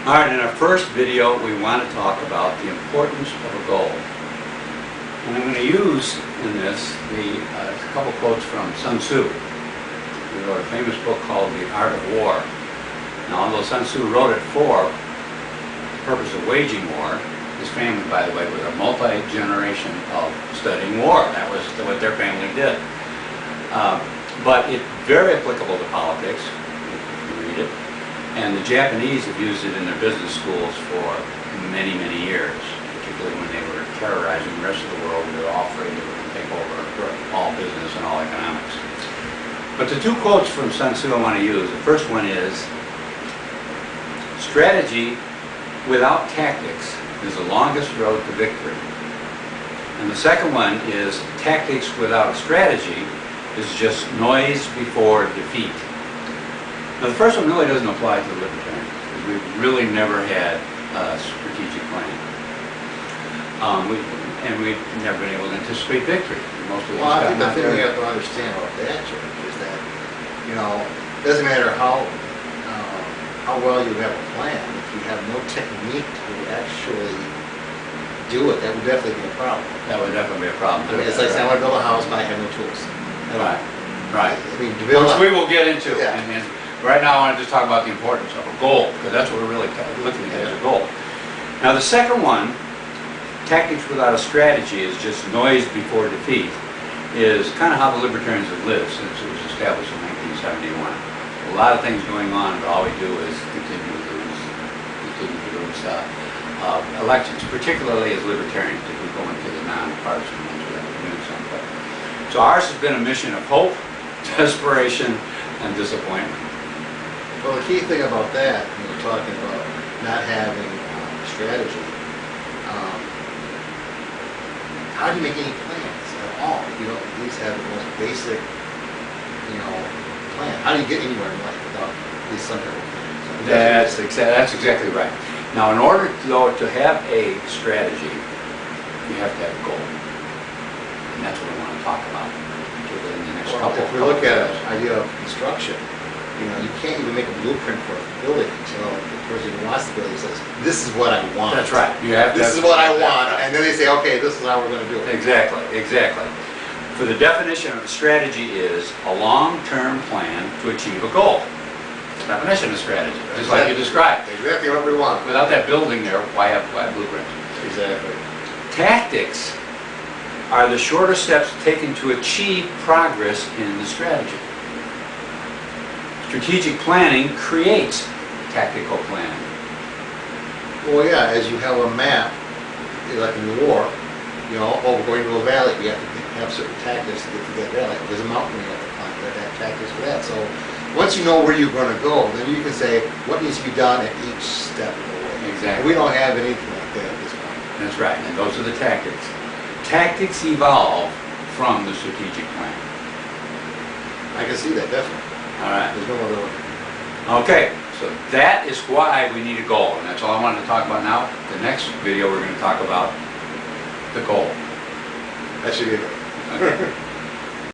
All right, in our first video, we want to talk about the importance of a goal. And I'm going to use in this a couple quotes from Sun Tzu. He wrote a famous book called The Art of War. Now, although Sun Tzu wrote it for the purpose of waging war, his family, by the way, was a multi-generation of studying war. That was what their family did. But it's very applicable to politics, if you read it. And the Japanese have used it in their business schools for many, many years, particularly when they were terrorizing the rest of the world. They were all afraid they were going to take over all business and all economics. But the two quotes from Sun Tzu I want to use, the first one is, "Strategy without tactics is the longest road to victory." And the second one is, "Tactics without strategy is just noise before defeat." Now, the first one really doesn't apply to the libertarians, because we've really never had a strategic plan. We've never been able to anticipate victory. Most of Well, I think the thing we have to understand about that, George, is that, it doesn't matter how well you have a plan, if you have no technique to actually do it, that would definitely be a problem. That would definitely be a problem. I mean, it's like saying, I want to build a house, but I have no tools. Right, right. I mean, to build Which we will get into. Yeah. And right now, I want to just talk about the importance of a goal, because that's what we're really looking at as a goal. Now, the second one, tactics without a strategy is just noise before defeat, is kind of how the libertarians have lived since it was established in 1971. A lot of things going on, but all we do is continue to lose elections, particularly as libertarians, if we go into the non-partisan ones, we have to do something. So ours has been a mission of hope, desperation, and disappointment. Well, the key thing about that, when we're talking about not having strategy, how do you make any plans at all? You don't at least have the most basic, plan. How do you get anywhere in life without at least some type of plan? That's exactly right. Now, in order to have a strategy, you have to have a goal. And that's what I want to talk about in the next couple of If we look at videos. an idea of construction, you can't even make a blueprint for a building until the person who wants the building says, "This is what I want." That's right. You have to This have- is what I that's want, right. and then they say, "Okay, this is how we're going to do it." Exactly, exactly. For the definition of a strategy is a long-term plan to achieve a goal. Definition of strategy, just like you described. Exactly what we want. Without that building there, why have blueprints? Exactly. Tactics are the shorter steps taken to achieve progress in the strategy. Strategic planning creates tactical planning. Well, yeah, as you have a map, like in war, we're going to a valley, we have to have certain tactics to get to that valley. There's a mountain we have to climb, we have to have tactics for that. So once you know where you're going to go, then you can say what needs to be done at each step of the way. Exactly. We don't have anything like that at this point. That's right, and those are the tactics. Tactics evolve from the strategic plan. I can see that, definitely. All right. There's no other way. Okay, so that is why we need a goal, and that's all I wanted to talk about now. The next video, we're going to talk about the goal. That should be it. Okay.